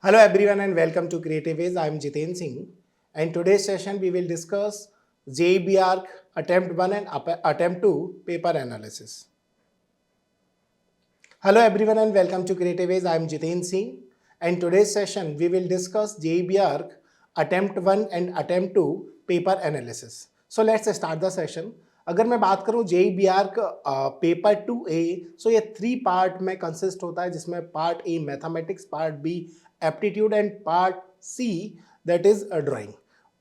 Hello everyone and welcome to Creative Ways. I am Jiten Singh, and today's session we will discuss JEB ARC Attempt 1 and Attempt 2 paper analysis. Hello everyone and welcome to Creative Ways. I am Jiten Singh, and today's session we will discuss JEB ARC Attempt 1 and Attempt 2 paper analysis. So let's start the session. अगर मैं बात करूं JEB ARC paper 2A, सो ये 3 part में consist होता है, जिसमें part A mathematics, part B aptitude and part C that is drawing.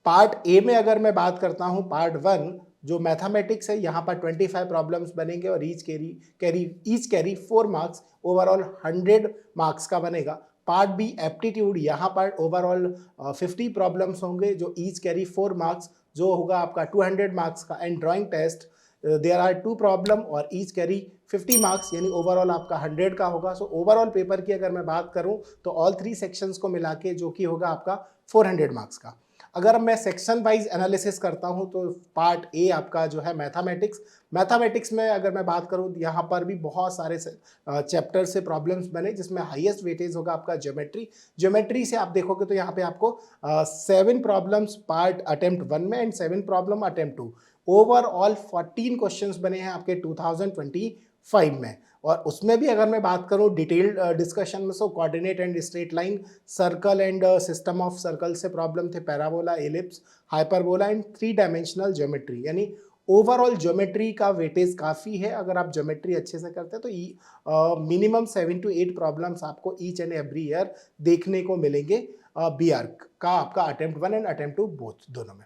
Part A में अगर मैं बात करता हूं, पार्ट 1 जो मैथमेटिक्स है, यहाँ पर 25 प्रॉब्लम्स बनेंगे और each carry 4 marks, overall 100 marks का बनेगा. पार्ट बी एप्टीट्यूड, यहाँ पर ओवरऑल 50 प्रॉब्लम्स होंगे जो ईच कैरी 4 मार्क्स, जो होगा आपका 200 मार्क्स का. And drawing test there are 2 problem और ईच कैरी 50 मार्क्स, यानी ओवरऑल आपका 100 का होगा. सो ओवरऑल पेपर की अगर मैं बात करूं तो ऑल 3 सेक्शंस को मिला के जो कि होगा आपका 400 मार्क्स का. अगर मैं सेक्शन वाइज एनालिसिस करता हूं तो पार्ट ए आपका जो है मैथमेटिक्स में अगर मैं बात करूं, यहाँ पर भी बहुत सारे चैप्टर से प्रॉब्लम्स बने, जिसमें हाईएस्ट वेटेज होगा आपका ज्योमेट्री से. आप देखोगे तो यहाँ पे आपको 7 प्रॉब्लम्स पार्ट अटेम्प्ट 1 में and 7 problem attempt 2. Overall 14 questions बने हैं आपके 2025 में. और उसमें भी अगर मैं बात करूं डिटेल्ड डिस्कशन में, so coordinate and straight line, circle and system of circle से प्रॉब्लम थे, parabola, ellipse, hyperbola and 3 dimensional geometry. यानी ओवरऑल ज्योमेट्री का वेटेज काफ़ी है. अगर आप ज्योमेट्री अच्छे से करते हैं तो मिनिमम 7 to 8 प्रॉब्लम्स आपको ईच एंड एवरी ईयर देखने को मिलेंगे बी आर्क का, आपका अटेम्प्ट 1 एंड अटेम्प्ट 2 बोथ दोनों में.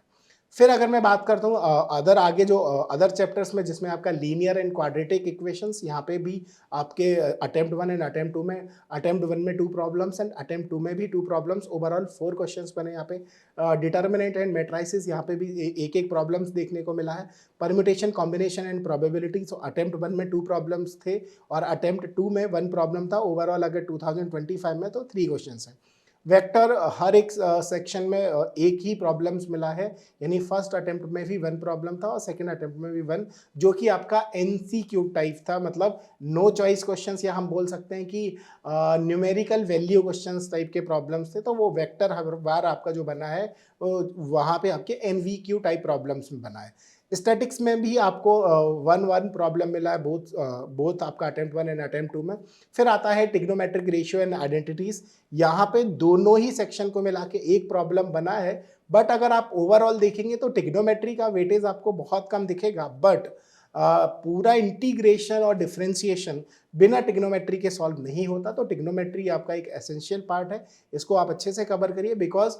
फिर अगर मैं बात करता हूँ अदर आगे जो अदर चैप्टर्स में, जिसमें आपका लीनियर एंड क्वाड्रेटिक इक्वेशंस, यहाँ पे भी आपके अटेम्प्ट 1 एंड अटेम्प्ट 2 में, अटेम्प्ट 1 में 2 प्रॉब्लम्स एंड अटेम्प्ट 2 में भी 2 प्रॉब्लम्स, ओवरऑल 4 क्वेश्चंस बने यहाँ पे. डिटर्मिनेंट एंड मैट्रिसेस, यहाँ पे भी एक एक प्रॉब्लम्स देखने को मिला है. Permutation, combination and probability, so attempt 1 में 2 प्रॉब्लम्स थे और अटेम्प्ट 2 में 1 प्रॉब्लम था. ओवरऑल अगर 2025 में तो 3 क्वेश्चंस हैं. वेक्टर हर एक सेक्शन में एक ही प्रॉब्लम्स मिला है, यानी फर्स्ट अटेम्प्ट में भी 1 प्रॉब्लम था और सेकंड अटेम्प्ट में भी 1, जो कि आपका एनसीक्यू टाइप था, मतलब नो चॉइस क्वेश्चंस, या हम बोल सकते हैं कि न्यूमेरिकल वैल्यू क्वेश्चंस टाइप के प्रॉब्लम्स थे. तो वो वेक्टर हर बार आपका जो बना है वहाँ पे आपके एनवीक्यू टाइप प्रॉब्लम्स में बना है. स्टैटिक्स में भी आपको 1 प्रॉब्लम मिला है, बोथ आपका अटेम्प्ट 1 एंड अटेम्प्ट 2 में. फिर आता है टिग्नोमेट्रिक रेशियो एंड आइडेंटिटीज, यहाँ पे दोनों ही सेक्शन को मिला के एक प्रॉब्लम बना है. बट अगर आप ओवरऑल देखेंगे तो टिग्नोमेट्री का वेटेज आपको बहुत कम दिखेगा, बट पूरा इंटीग्रेशन और डिफ्रेंशिएशन बिना टिग्नोमेट्री के सॉल्व नहीं होता. तो टिग्नोमेट्री आपका एक एसेंशियल पार्ट है, इसको आप अच्छे से कवर करिए, बिकॉज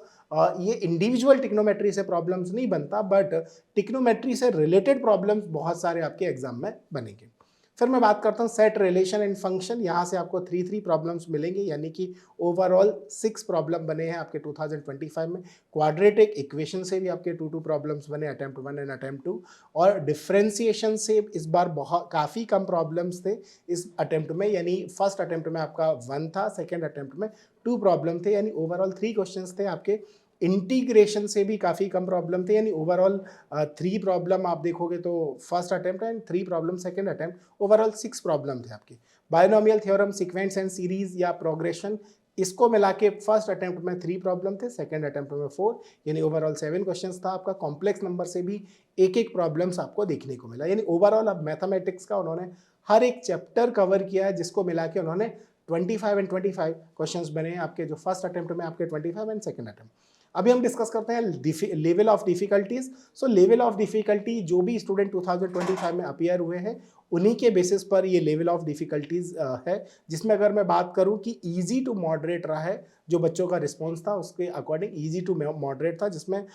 ये इंडिविजुअल टिग्नोमेट्री से प्रॉब्लम्स नहीं बनता, बट टिग्नोमेट्री से रिलेटेड प्रॉब्लम्स बहुत सारे आपके एग्जाम में बनेंगे. फिर मैं बात करता हूँ सेट, रिलेशन एंड फंक्शन, यहाँ से आपको 3 प्रॉब्लम्स मिलेंगे, यानी कि ओवरऑल 6 प्रॉब्लम बने हैं आपके 2025 में. क्वाड्रेटिक इक्वेशन से भी आपके 2 प्रॉब्लम्स बने, अटेम्प्ट 1 एंड अटेम्प्ट 2. और डिफरेंशिएशन से इस बार बहुत काफ़ी कम प्रॉब्लम्स थे इस अटेम्प्ट में, यानी फर्स्ट अटेम्प्ट में आपका 1 था, सेकेंड अटेम्प्ट में 2 प्रॉब्लम थे, यानी ओवरऑल 3 क्वेश्चंस थे आपके. इंटीग्रेशन से भी काफ़ी कम प्रॉब्लम थे, यानी ओवरऑल 3 प्रॉब्लम आप देखोगे तो first attempt and 3 problem second attempt, overall 6 problem थे आपके. Binomial theorem, sequence and series या प्रोग्रेशन, इसको मिला के फर्स्ट अटेम्प्ट में 3 प्रॉब्लम थे, सेकंड अटेम्प्ट में 4, यानी ओवरऑल 7 क्वेश्चंस था आपका. कॉम्प्लेक्स नंबर से भी एक एक प्रॉब्लम्स आपको देखने को मिला, यानी ओवरऑल अब मैथमेटिक्स का उन्होंने हर एक चैप्टर कवर किया है, जिसको मिला के उन्होंने 25 एंड 25 क्वेश्चंस बने हैं आपके, जो फर्स्ट अटेम्प्ट में आपके 25 एंड सेकंड अटेम्प्ट. अभी हम डिस्कस करते हैं level of difficulties. So level of difficulty, जो भी स्टूडेंट 2025 में अपीयर हुए हैं उन्हीं के बेसिस पर ये लेवल ऑफ डिफिकल्टीज है, जिसमें अगर मैं बात करूं कि इजी टू मॉडरेट रहा है, जो बच्चों का रिस्पॉन्स था उसके अकॉर्डिंग इजी टू मॉडरेट था, जिसमें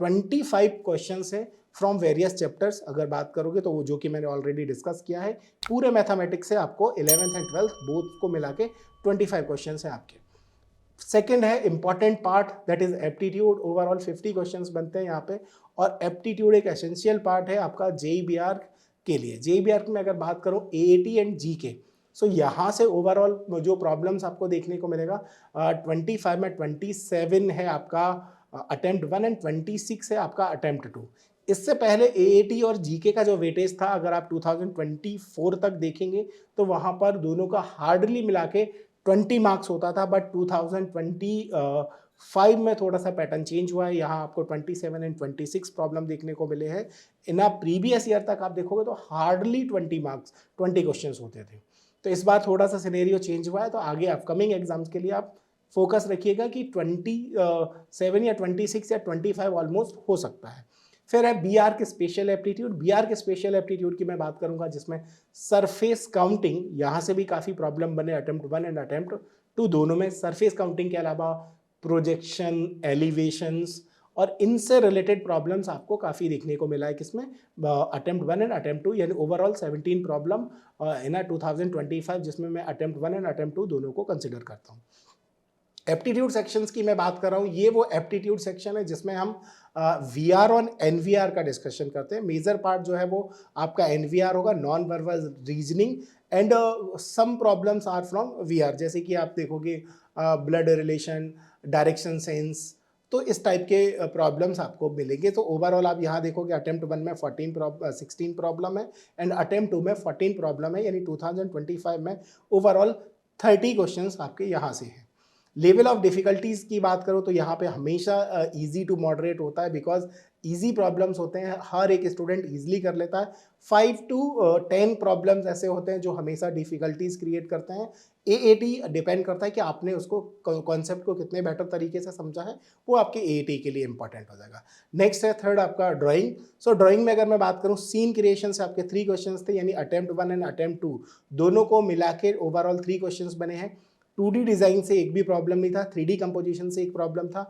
25 क्वेश्चन है फ्रॉम वेरियस चैप्टर्स. अगर बात करोगे तो वो जो कि मैंने ऑलरेडी डिस्कस किया है, पूरे मैथमेटिक्स से आपको 11th एंड 12th बोथ को मिला के 25 क्वेश्चन है आपके. सेकेंड है important part, that is aptitude. Overall 50 questions बनते हैं यहाँ पे, और एप्टीट्यूड एक एसेंशियल पार्ट है आपका JEB के लिए. JEB में अगर बात करूँ AAT एंड GK, सो यहाँ से ओवरऑल जो प्रॉब्लम्स आपको देखने को मिलेगा 25 में 27 है आपका अटेम्प्ट 1 एंड 26 है आपका अटेम्प्ट 2. इससे पहले AAT और GK का जो वेटेज था, अगर आप 2024 तक देखेंगे तो वहाँ पर दोनों का हार्डली मिला के 20 मार्क्स होता था, बट 2025 में थोड़ा सा पैटर्न चेंज हुआ है। यहाँ आपको 27 एंड 26 प्रॉब्लम देखने को मिले हैं। इन अ प्रीवियस ईयर तक आप देखोगे तो हार्डली 20 मार्क्स 20 क्वेश्चंस होते थे। तो इस बार थोड़ा सा सिनेरियो चेंज हुआ है, तो आगे अपकमिंग एग्जाम्स के लिए आप फोकस रखिएगा कि 27 या 26 या 25 ऑलमोस्ट हो सकता है। फिर है बी आर के स्पेशल एप्टीट्यूड। बी आर के स्पेशल एप्टीट्यूड की मैं बात करूंगा, जिसमें सरफेस काउंटिंग, यहाँ से भी काफ़ी प्रॉब्लम बने अटेम्प्ट 1 एंड अटेम्प्ट 2 दोनों में। सरफेस काउंटिंग के अलावा प्रोजेक्शन, एलिवेशंस और इनसे रिलेटेड प्रॉब्लम्स आपको काफ़ी देखने को मिला है किसमें, अटेम्प्ट 1 एंड अटेम्प्ट 2, यानी ओवरऑल 17 प्रॉब्लम इन 2025, जिसमें मैं अटेम्प्ट 1 एंड अटेम्प्ट 2 दोनों को कंसिडर करता हूँ। एप्टीट्यूड सेक्शंस की मैं बात कर रहा हूँ, ये वो एप्टीट्यूड सेक्शन है जिसमें हम वी आर और एन वी आर का डिस्कशन करते हैं। मेजर पार्ट जो है वो आपका एन वी आर होगा, non verbal reasoning, and some problems are from V R, जैसे कि आप देखोगे ब्लड रिलेशन, डायरेक्शन सेंस, तो इस टाइप के प्रॉब्लम्स आपको मिलेंगे। तो ओवरऑल आप यहाँ देखोगे अटेम्प्ट 1 में 16 प्रॉब्लम है एंड अटेम्प्ट 2 में 14 प्रॉब्लम है, यानी 2025 में ओवरऑल 30 क्वेश्चंस आपके यहाँ से हैं। लेवल ऑफ डिफिकल्टीज की बात करो तो यहाँ पे हमेशा इजी टू मॉडरेट होता है, बिकॉज इजी प्रॉब्लम्स होते हैं, हर एक स्टूडेंट इजीली कर लेता है। 5 to 10 प्रॉब्लम्स ऐसे होते हैं जो हमेशा डिफिकल्टीज क्रिएट करते हैं। एएटी डिपेंड करता है कि आपने उसको कॉन्सेप्ट को कितने बेटर तरीके से समझा है, वो आपके एएटी के लिए इंपॉर्टेंट हो जाएगा। नेक्स्ट है थर्ड आपका ड्राइंग। सो ड्राइंग में अगर मैं बात करूँ, सीन क्रिएशन से आपके 3 क्वेश्चन थे, यानी अटेम्प्ट 1 एंड अटेम्प्ट 2 दोनों को मिला के ओवरऑल 3 क्वेश्चन बने हैं। 2D डिज़ाइन से एक भी प्रॉब्लम नहीं था, 3D कंपोजिशन से एक प्रॉब्लम था,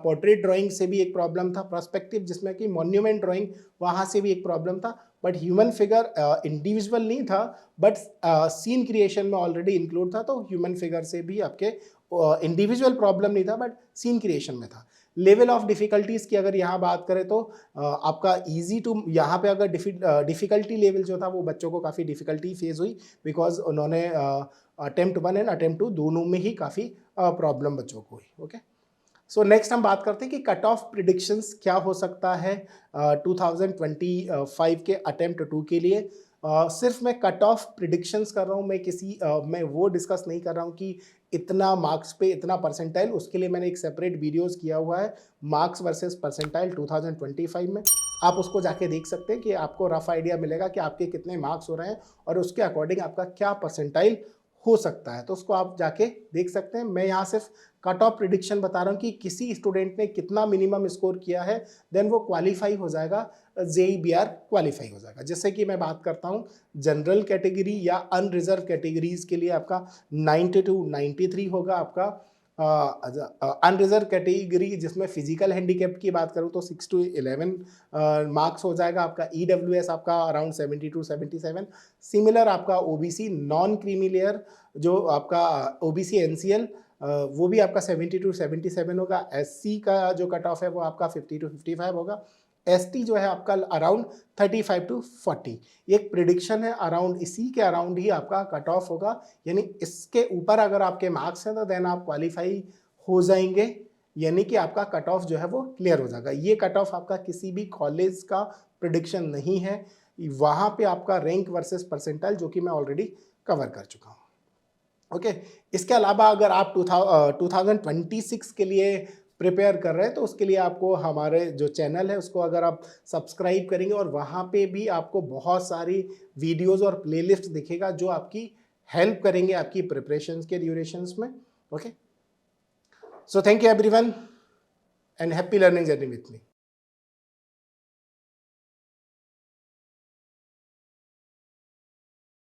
पोर्ट्रेट ड्राइंग से भी एक प्रॉब्लम था, पर्सपेक्टिव जिसमें कि मॉन्यूमेंट ड्राइंग वहाँ से भी एक प्रॉब्लम था, बट ह्यूमन फिगर इंडिविजुअल नहीं था, बट सीन क्रिएशन में ऑलरेडी इंक्लूड था, तो ह्यूमन फिगर से भी आपके इंडिविजुअल प्रॉब्लम नहीं था, बट सीन क्रिएशन में था। लेवल ऑफ डिफ़िकल्टीज़ की अगर यहाँ बात करें तो आपका ईजी टू, यहाँ पे अगर डिफ़िकल्टी लेवल जो था वो बच्चों को काफ़ी डिफ़िकल्टी फेस हुई, बिकॉज उन्होंने अटेम्प्ट 1 एंड अटेम्प्ट 2 दोनों में ही काफ़ी प्रॉब्लम बच्चों को हुई। ओके, सो नेक्स्ट हम बात करते हैं कि कट ऑफ प्रिडिक्शंस क्या हो सकता है 2025 के अटेम्प्ट 2 के लिए। सिर्फ मैं कट ऑफ प्रिडिक्शंस कर रहा हूँ, मैं वो डिस्कस नहीं कर रहा हूँ कि इतना मार्क्स पे इतना परसेंटाइल। उसके लिए मैंने एक सेपरेट वीडियोस किया हुआ है, मार्क्स वर्सेस परसेंटाइल 2025 में, आप उसको जाके देख सकते हैं कि आपको रफ आइडिया मिलेगा कि आपके कितने मार्क्स हो रहे हैं और उसके अकॉर्डिंग आपका क्या परसेंटाइल हो सकता है, तो उसको आप जाके देख सकते हैं। मैं यहाँ सिर्फ कट ऑफ प्रिडिक्शन बता रहा हूँ कि किसी स्टूडेंट ने कितना मिनिमम स्कोर किया है, देन वो क्वालिफाई हो जाएगा, JEBR क्वालिफाई हो जाएगा। जैसे कि मैं बात करता हूँ जनरल कैटेगरी या अनरिजर्व कैटेगरीज के लिए आपका 90 to 93 होगा आपका। अनरिजर्व कैटेगरी जिसमें फिजिकल हैंडीकैप की बात करूँ तो 6 to 11 मार्क्स हो जाएगा आपका। EWS आपका अराउंड 70 to 77। सिमिलर आपका OBC नॉन क्रीमी लेयर जो आपका OBC NCL वो भी आपका 70 to 77 होगा। SC का जो कट ऑफ है वो आपका 50 to 55 होगा। ST जो है आपका अराउंड 35 to 40। ये एक प्रिडिक्शन है, अराउंड इसी के अराउंड ही आपका कट ऑफ होगा, यानी इसके ऊपर अगर आपके मार्क्स हैं तो देन आप क्वालिफाई हो जाएंगे, यानी कि आपका कट ऑफ जो है वो क्लियर हो जाएगा। ये कट ऑफ आपका किसी भी कॉलेज का प्रिडिक्शन नहीं है, वहाँ पे आपका रैंक वर्सेस परसेंटाइल जो कि मैं ऑलरेडी कवर कर चुका हूँ। ओके, इसके अलावा अगर आप 2026 के लिए प्रिपेयर कर रहे हैं तो उसके लिए आपको हमारे जो चैनल है उसको अगर आप सब्सक्राइब करेंगे और वहाँ पे भी आपको बहुत सारी वीडियोस और प्लेलिस्ट दिखेगा जो आपकी हेल्प करेंगे आपकी प्रिपरेशंस के ड्यूरेशंस में। Okay, so thank you everyone and happy learning journey with me.